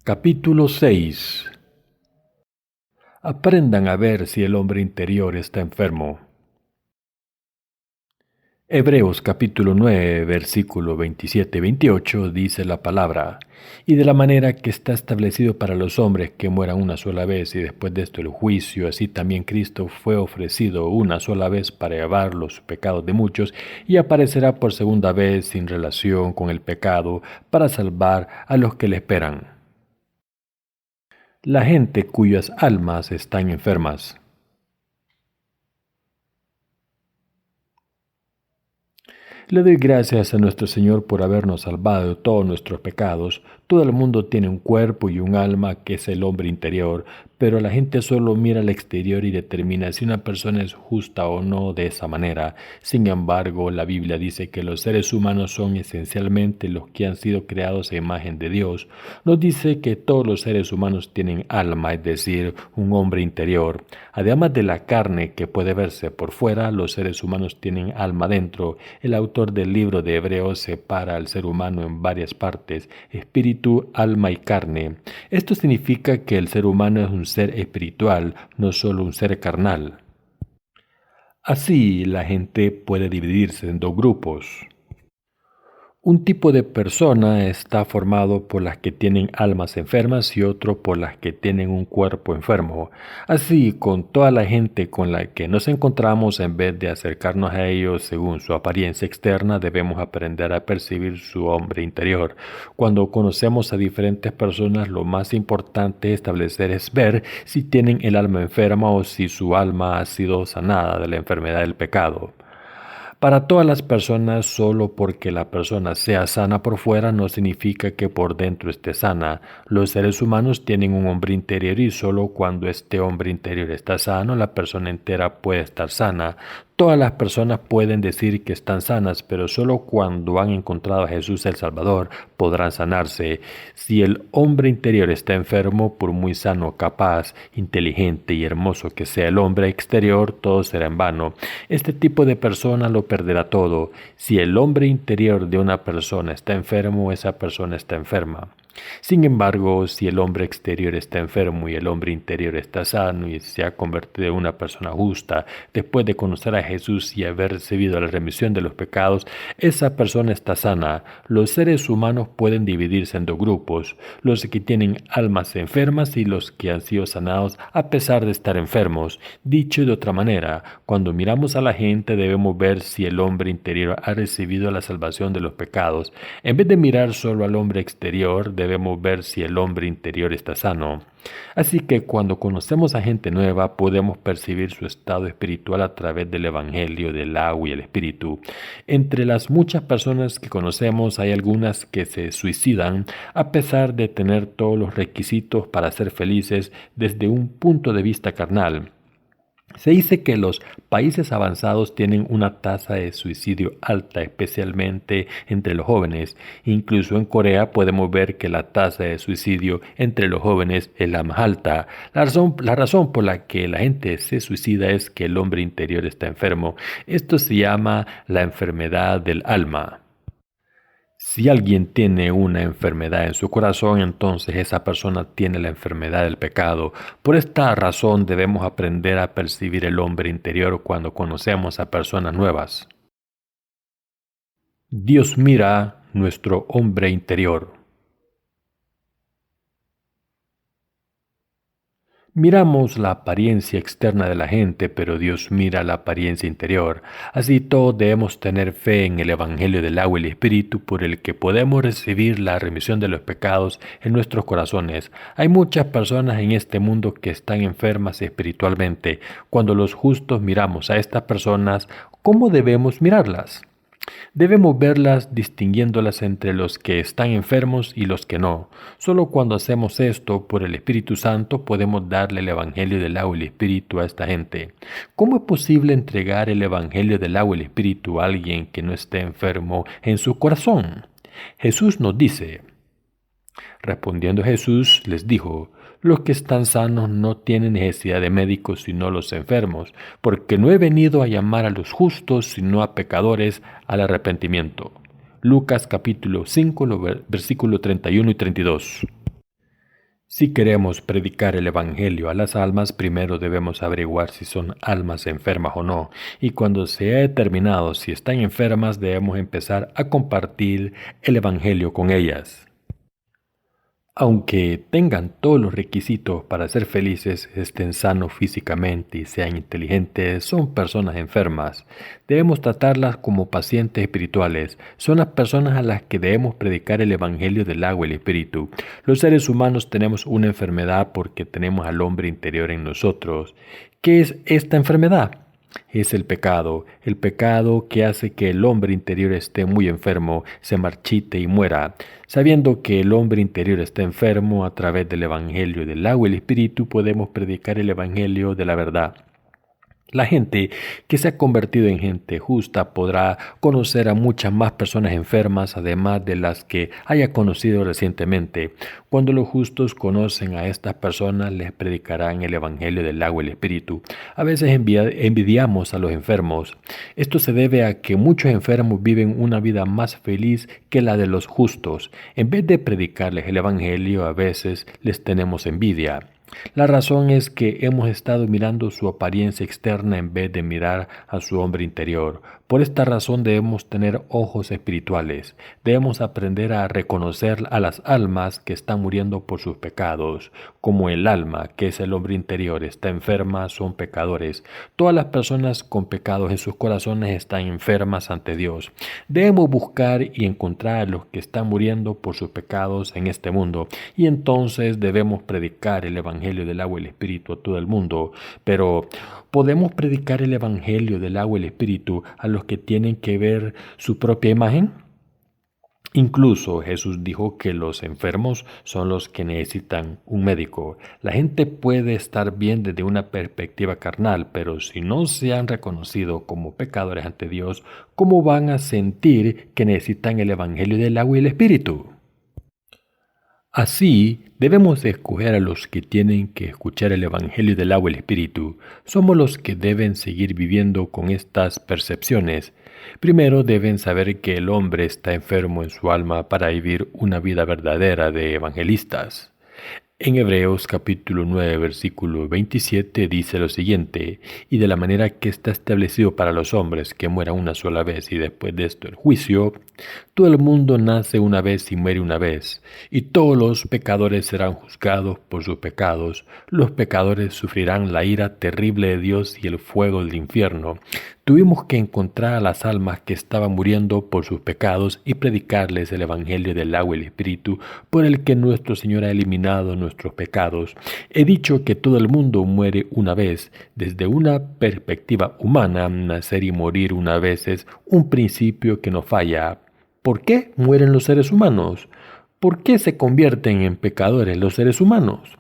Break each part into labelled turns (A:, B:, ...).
A: Capítulo 6. Aprendan a ver si el hombre interior está enfermo. Hebreos capítulo 9, versículo 27-28 dice la palabra: y de la manera que está establecido para los hombres que mueran una sola vez y después de esto el juicio, así también Cristo fue ofrecido una sola vez para llevar los pecados de muchos y aparecerá por segunda vez sin relación con el pecado para salvar a los que le esperan. La gente cuyas almas están enfermas. Le doy gracias a nuestro Señor por habernos salvado de todos nuestros pecados. Todo el mundo tiene un cuerpo y un alma que es el hombre interior, pero la gente solo mira al exterior y determina si una persona es justa o no de esa manera. Sin embargo, la Biblia dice que los seres humanos son esencialmente los que han sido creados a imagen de Dios. Nos dice que todos los seres humanos tienen alma, es decir, un hombre interior. Además de la carne que puede verse por fuera, los seres humanos tienen alma dentro. El autor del libro de Hebreos separa al ser humano en varias partes: espíritu, alma y carne. Esto significa que el ser humano es un ser espiritual, no solo un ser carnal. Así, la gente puede dividirse en dos grupos. Un tipo de persona está formado por las que tienen almas enfermas y otro por las que tienen un cuerpo enfermo. Así, con toda la gente con la que nos encontramos, en vez de acercarnos a ellos según su apariencia externa, debemos aprender a percibir su hombre interior. Cuando conocemos a diferentes personas, lo más importante establecer es ver si tienen el alma enferma o si su alma ha sido sanada de la enfermedad del pecado. Para todas las personas, solo porque la persona sea sana por fuera no significa que por dentro esté sana. Los seres humanos tienen un hombre interior y solo cuando este hombre interior está sano, la persona entera puede estar sana. Todas las personas pueden decir que están sanas, pero solo cuando han encontrado a Jesús el Salvador podrán sanarse. Si el hombre interior está enfermo, por muy sano, capaz, inteligente y hermoso que sea el hombre exterior, todo será en vano. Este tipo de persona lo perderá todo. Si el hombre interior de una persona está enfermo, esa persona está enferma. Sin embargo, si el hombre exterior está enfermo y el hombre interior está sano y se ha convertido en una persona justa, después de conocer a Jesús y haber recibido la remisión de los pecados, esa persona está sana. Los seres humanos pueden dividirse en dos grupos: los que tienen almas enfermas y los que han sido sanados a pesar de estar enfermos. Dicho de otra manera, cuando miramos a la gente debemos ver si el hombre interior ha recibido la salvación de los pecados. En vez de mirar solo al hombre exterior, debemos ver si el hombre interior está sano. Así que cuando conocemos a gente nueva, podemos percibir su estado espiritual a través del Evangelio del agua y el Espíritu. Entre las muchas personas que conocemos, hay algunas que se suicidan a pesar de tener todos los requisitos para ser felices desde un punto de vista carnal. Se dice que los países avanzados tienen una tasa de suicidio alta, especialmente entre los jóvenes. Incluso en podemos ver que la tasa de suicidio entre los jóvenes es la más alta. La razón por la que la gente se suicida es que el hombre interior está enfermo. Esto se llama la enfermedad del alma. Si alguien tiene una enfermedad en su corazón, entonces esa persona tiene la enfermedad del pecado. Por esta razón debemos aprender a percibir el hombre interior cuando conocemos a personas nuevas. Dios mira nuestro hombre interior. Miramos la apariencia externa de la gente, pero Dios mira la apariencia interior. Así todos debemos tener fe en el Evangelio del agua y el Espíritu, por el que podemos recibir la remisión de los pecados en nuestros corazones. Hay muchas personas en este mundo que están enfermas espiritualmente. Cuando los justos miramos a estas personas, ¿cómo debemos mirarlas? Debemos verlas distinguiéndolas entre los que están enfermos y los que no. Solo cuando hacemos esto por el Espíritu Santo podemos darle el Evangelio del agua y el Espíritu a esta gente. ¿Cómo es posible entregar el Evangelio del agua y el Espíritu a alguien que no esté enfermo en su corazón? Jesús nos dice: respondiendo Jesús les dijo: los que están sanos no tienen necesidad de médicos sino los enfermos, porque no he venido a llamar a los justos sino a pecadores al arrepentimiento. Lucas capítulo 5, versículos 31 y 32. Si queremos predicar el Evangelio a las almas, primero debemos averiguar si son almas enfermas o no, y cuando se ha determinado si están enfermas, debemos empezar a compartir el Evangelio con ellas. Aunque tengan todos los requisitos para ser felices, estén sanos físicamente y sean inteligentes, son personas enfermas. Debemos tratarlas como pacientes espirituales. Son las personas a las que debemos predicar el Evangelio del agua y el Espíritu. Los seres humanos tenemos una enfermedad porque tenemos al hombre interior en nosotros. ¿Qué es esta enfermedad? Es el pecado que hace que el hombre interior esté muy enfermo, se marchite y muera. Sabiendo que el hombre interior está enfermo, a través del Evangelio del agua y el Espíritu podemos predicar el Evangelio de la verdad. La gente que se ha convertido en gente justa podrá conocer a muchas más personas enfermas, además de las que haya conocido recientemente. Cuando los justos conocen a estas personas, les predicarán el Evangelio del agua y el Espíritu. A veces envidiamos a los enfermos. Esto se debe a que muchos enfermos viven una vida más feliz que la de los justos. En vez de predicarles el Evangelio, a veces les tenemos envidia. La razón es que hemos estado mirando su apariencia externa en vez de mirar a su hombre interior. Por esta razón debemos tener ojos espirituales. Debemos aprender a reconocer a las almas que están muriendo por sus pecados. Como el alma, que es el hombre interior, está enferma, son pecadores. Todas las personas con pecados en sus corazones están enfermas ante Dios. Debemos buscar y encontrar a los que están muriendo por sus pecados en este mundo. Y entonces debemos predicar el Evangelio del agua y el Espíritu a todo el mundo. Pero ¿podemos predicar el Evangelio del agua y el Espíritu a los que tienen que ver su propia imagen? Incluso Jesús dijo que los enfermos son los que necesitan un médico. La gente puede estar bien desde una perspectiva carnal, pero si no se han reconocido como pecadores ante Dios, ¿cómo van a sentir que necesitan el Evangelio del agua y el Espíritu? Así, debemos escoger a los que tienen que escuchar el Evangelio del agua y el Espíritu. Somos los que deben seguir viviendo con estas percepciones. Primero deben saber que el hombre está enfermo en su alma para vivir una vida verdadera de evangelistas. En Hebreos capítulo 9 versículo 27 dice lo siguiente: y de la manera que está establecido para los hombres que mueran una sola vez y después de esto el juicio, todo el mundo nace una vez y muere una vez, y todos los pecadores serán juzgados por sus pecados. Los pecadores sufrirán la ira terrible de Dios y el fuego del infierno. Tuvimos que encontrar a las almas que estaban muriendo por sus pecados y predicarles el Evangelio del agua y el Espíritu, por el que nuestro Señor ha eliminado nuestros pecados. He dicho que todo el mundo muere una vez. Desde una perspectiva humana, nacer y morir una vez es un principio que no falla. ¿Por qué mueren los seres humanos? ¿Por qué se convierten en pecadores los seres humanos?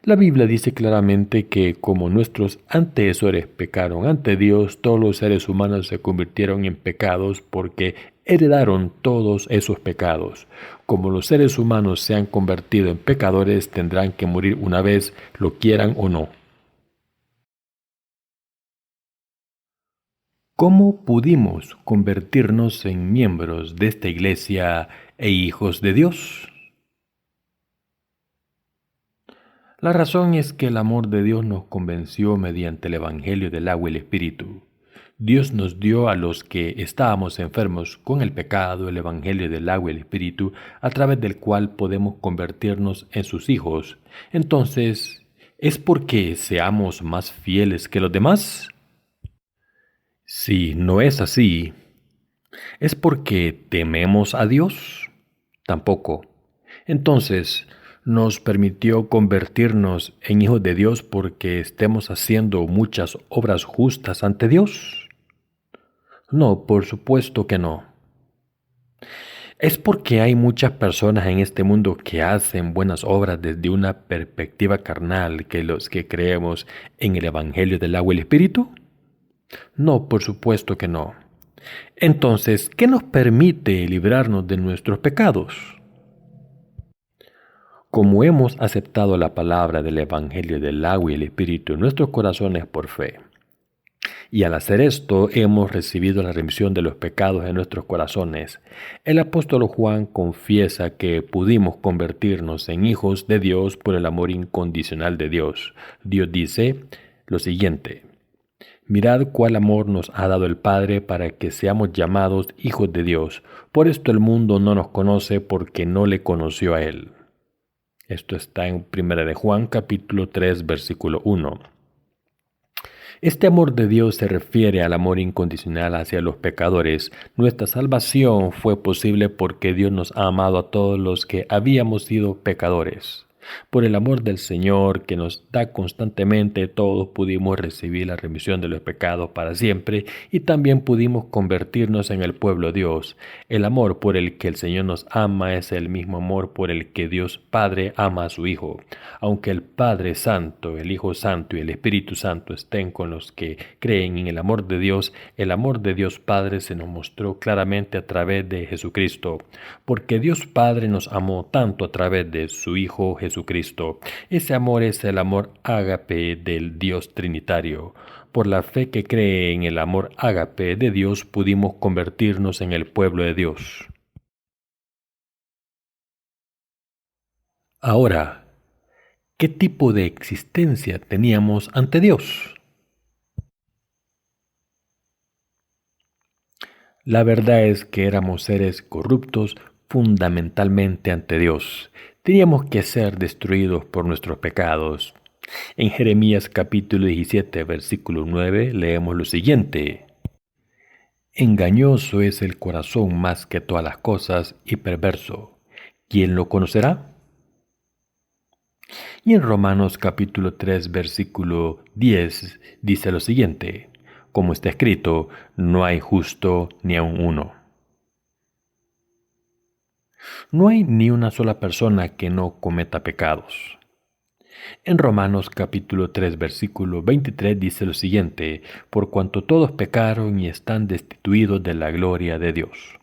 A: La Biblia dice claramente que como nuestros antecesores pecaron ante Dios, todos los seres humanos se convirtieron en pecados porque heredaron todos esos pecados. Como los seres humanos se han convertido en pecadores, tendrán que morir una vez, lo quieran o no. ¿Cómo pudimos convertirnos en miembros de esta iglesia e hijos de Dios? La razón es que el amor de Dios nos convenció mediante el Evangelio del agua y el Espíritu. Dios nos dio a los que estábamos enfermos con el pecado el Evangelio del agua y el Espíritu, a través del cual podemos convertirnos en sus hijos. Entonces, ¿es porque seamos más fieles que los demás? Si no es así, ¿es porque tememos a Dios? Tampoco. Entonces, ¿nos permitió convertirnos en hijos de Dios porque estemos haciendo muchas obras justas ante Dios? No, por supuesto que no. ¿Es porque hay muchas personas en este mundo que hacen buenas obras desde una perspectiva carnal que los que creemos en el Evangelio del agua y el Espíritu? No, por supuesto que no. Entonces, ¿qué nos permite librarnos de nuestros pecados? Como hemos aceptado la palabra del Evangelio del agua y el Espíritu en nuestros corazones por fe, Y al hacer esto hemos recibido la remisión de los pecados en nuestros corazones. El apóstol Juan confiesa que pudimos convertirnos en hijos de Dios por el amor incondicional de Dios. Dios dice lo siguiente: mirad cuál amor nos ha dado el Padre para que seamos llamados hijos de Dios. Por esto el mundo no nos conoce porque no le conoció a Él. Esto está en 1 de Juan capítulo 3 versículo 1. Este amor de Dios se refiere al amor incondicional hacia los pecadores. Nuestra salvación fue posible porque Dios nos ha amado a todos los que habíamos sido pecadores. Por el amor del Señor que nos da constantemente, todos pudimos recibir la remisión de los pecados para siempre y también pudimos convertirnos en el pueblo de Dios. El amor por el que el Señor nos ama es el mismo amor por el que Dios Padre ama a su Hijo. Aunque el Padre Santo, el Hijo Santo y el Espíritu Santo estén con los que creen en el amor de Dios Padre se nos mostró claramente a través de Jesucristo, porque Dios Padre nos amó tanto a través de su Hijo Jesucristo. Ese amor es el amor ágape del Dios Trinitario. Por la fe que cree en el amor ágape de Dios pudimos convertirnos en el pueblo de Dios. Ahora, ¿qué tipo de existencia teníamos ante Dios? La verdad es que éramos seres corruptos fundamentalmente ante Dios. Teníamos que ser destruidos por nuestros pecados. En Jeremías capítulo 17, versículo 9, leemos lo siguiente: engañoso es el corazón más que todas las cosas y perverso. ¿Quién lo conocerá? Y en Romanos capítulo 3, versículo 10, dice lo siguiente: como está escrito, no hay justo ni aun uno. No hay ni una sola persona que no cometa pecados. En Romanos capítulo 3 versículo 23 dice lo siguiente: por cuanto todos pecaron y están destituidos de la gloria de Dios.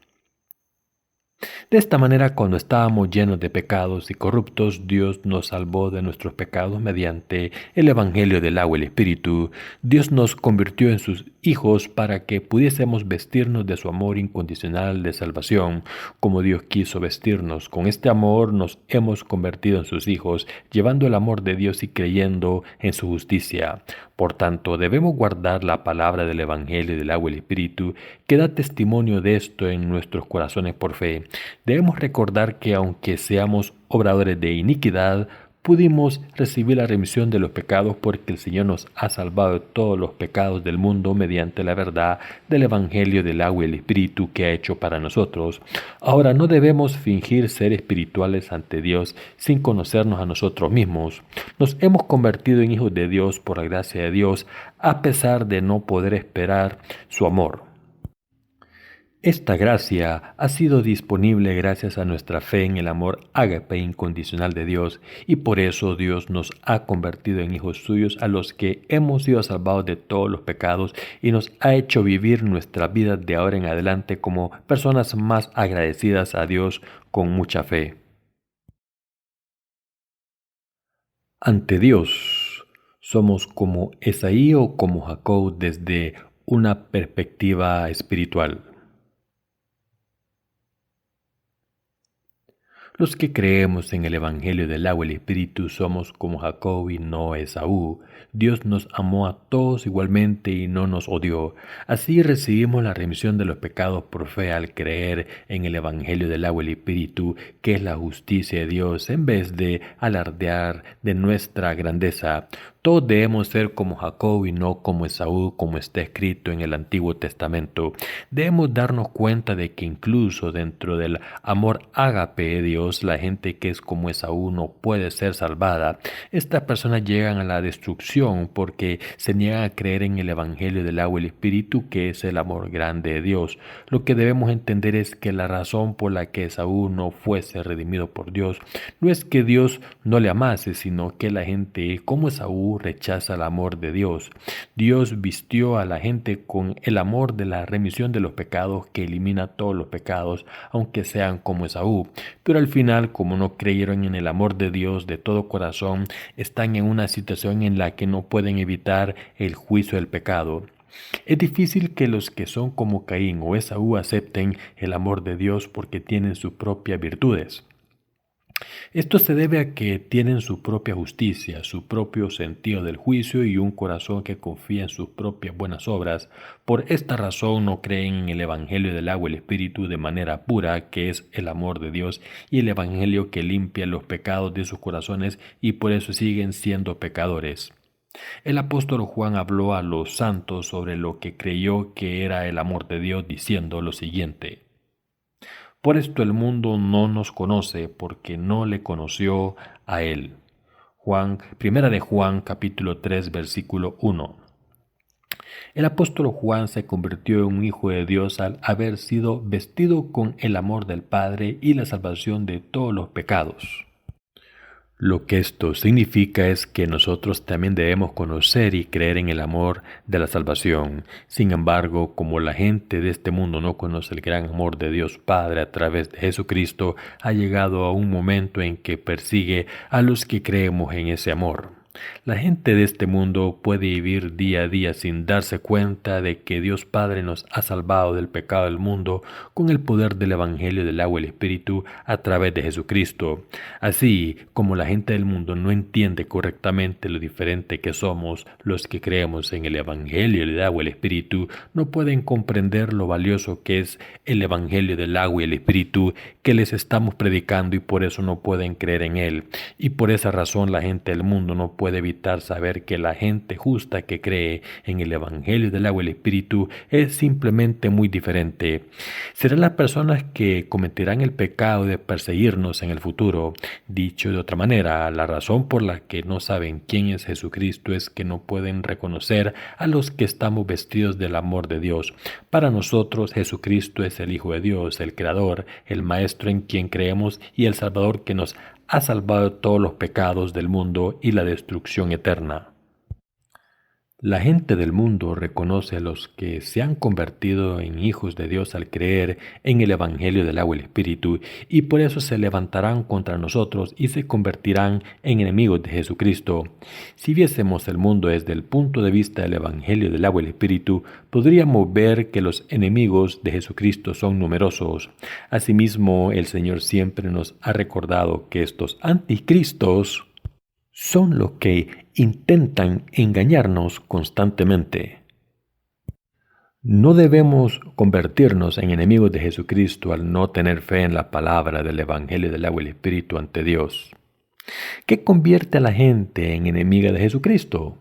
A: De esta manera, cuando estábamos llenos de pecados y corruptos, Dios nos salvó de nuestros pecados mediante el Evangelio del agua y el Espíritu. Dios nos convirtió en sus hijos para que pudiésemos vestirnos de su amor incondicional de salvación, como Dios quiso vestirnos. Con este amor nos hemos convertido en sus hijos, llevando el amor de Dios y creyendo en su justicia. Por tanto, debemos guardar la palabra del Evangelio del agua y el Espíritu, que da testimonio de esto en nuestros corazones por fe. Debemos recordar que aunque seamos obradores de iniquidad, pudimos recibir la remisión de los pecados porque el Señor nos ha salvado de todos los pecados del mundo mediante la verdad del Evangelio del agua y el Espíritu que ha hecho para nosotros. Ahora no debemos fingir ser espirituales ante Dios sin conocernos a nosotros mismos. Nos hemos convertido en hijos de Dios por la gracia de Dios, a pesar de no poder esperar su amor. Esta gracia ha sido disponible gracias a nuestra fe en el amor ágape incondicional de Dios, y por eso Dios nos ha convertido en hijos suyos a los que hemos sido salvados de todos los pecados y nos ha hecho vivir nuestra vida de ahora en adelante como personas más agradecidas a Dios con mucha fe. Ante Dios, somos como Esaí o como Jacob desde una perspectiva espiritual. Los que creemos en el Evangelio del agua y el Espíritu somos como Jacob y no Esaú. Dios nos amó a todos igualmente y no nos odió. Así recibimos la remisión de los pecados por fe al creer en el Evangelio del agua y el Espíritu, que es la justicia de Dios, en vez de alardear de nuestra grandeza. Todos debemos ser como Jacob y no como Esaú, como está escrito en el Antiguo Testamento. Debemos darnos cuenta de que incluso dentro del amor ágape de Dios, la gente que es como Esaú no puede ser salvada. Estas personas llegan a la destrucción porque se niegan a creer en el Evangelio del agua y el Espíritu, que es el amor grande de Dios. Lo que debemos entender es que la razón por la que Esaú no fuese redimido por Dios no es que Dios no le amase, sino que la gente como Esaú rechaza el amor de Dios. Dios vistió a la gente con el amor de la remisión de los pecados que elimina todos los pecados, aunque sean como Esaú. Pero al final, como no creyeron en el amor de Dios de todo corazón, están en una situación en la que no pueden evitar el juicio del pecado. Es difícil que los que son como Caín o Esaú acepten el amor de Dios porque tienen sus propias virtudes. Esto se debe a que tienen su propia justicia, su propio sentido del juicio y un corazón que confía en sus propias buenas obras. Por esta razón no creen en el Evangelio del agua y el Espíritu de manera pura, que es el amor de Dios, y el Evangelio que limpia los pecados de sus corazones, y por eso siguen siendo pecadores. El apóstol Juan habló a los santos sobre lo que creyó que era el amor de Dios, diciendo lo siguiente: por esto el mundo no nos conoce, porque no le conoció a él. Primera de Juan, capítulo 3, versículo 1. El apóstol Juan se convirtió en un hijo de Dios al haber sido vestido con el amor del Padre y la salvación de todos los pecados. Lo que esto significa es que nosotros también debemos conocer y creer en el amor de la salvación. Sin embargo, como la gente de este mundo no conoce el gran amor de Dios Padre a través de Jesucristo, ha llegado a un momento en que persigue a los que creemos en ese amor. La gente de este mundo puede vivir día a día sin darse cuenta de que Dios Padre nos ha salvado del pecado del mundo con el poder del Evangelio del agua y el Espíritu a través de Jesucristo. Así como la gente del mundo no entiende correctamente lo diferente que somos los que creemos en el Evangelio del agua y el Espíritu, no pueden comprender lo valioso que es el Evangelio del agua y el Espíritu que les estamos predicando, y por eso no pueden creer en él. Y por esa razón la gente del mundo no puede evitar saber que la gente justa que cree en el Evangelio del agua y el Espíritu es simplemente muy diferente. Serán las personas que cometerán el pecado de perseguirnos en el futuro. Dicho de otra manera, la razón por la que no saben quién es Jesucristo es que no pueden reconocer a los que estamos vestidos del amor de Dios. Para nosotros, Jesucristo es el Hijo de Dios, el Creador, el Maestro en quien creemos y el Salvador que nos ha salvado de todos los pecados del mundo y la destrucción eterna. La gente del mundo reconoce a los que se han convertido en hijos de Dios al creer en el Evangelio del agua y el Espíritu, y por eso se levantarán contra nosotros y se convertirán en enemigos de Jesucristo. Si viésemos el mundo desde el punto de vista del Evangelio del agua y el Espíritu, podríamos ver que los enemigos de Jesucristo son numerosos. Asimismo, el Señor siempre nos ha recordado que estos anticristos son los que intentan engañarnos constantemente. No debemos convertirnos en enemigos de Jesucristo al no tener fe en la palabra del Evangelio del agua y el Espíritu ante Dios. ¿Qué convierte a la gente en enemiga de Jesucristo?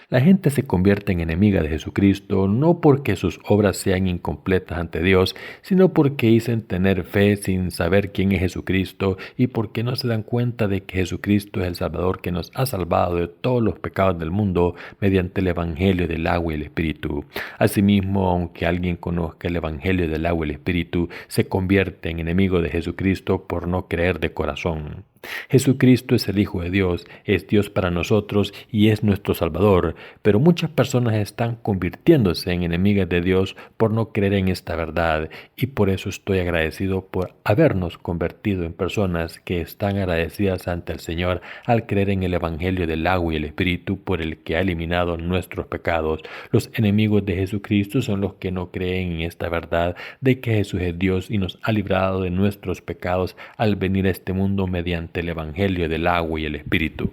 A: La gente se convierte en enemiga de Jesucristo no porque sus obras sean incompletas ante Dios, sino porque dicen tener fe sin saber quién es Jesucristo y porque no se dan cuenta de que Jesucristo es el Salvador que nos ha salvado de todos los pecados del mundo mediante el Evangelio del agua y el Espíritu. Asimismo, aunque alguien conozca el Evangelio del agua y el Espíritu, se convierte en enemigo de Jesucristo por no creer de corazón. Jesucristo es el Hijo de Dios, es Dios para nosotros y es nuestro Salvador, pero muchas personas están convirtiéndose en enemigas de Dios por no creer en esta verdad, y por eso estoy agradecido por habernos convertido en personas que están agradecidas ante el Señor al creer en el Evangelio del agua y el Espíritu por el que ha eliminado nuestros pecados. Los enemigos de Jesucristo son los que no creen en esta verdad de que Jesús es Dios y nos ha librado de nuestros pecados al venir a este mundo mediante el Evangelio del agua y el Espíritu.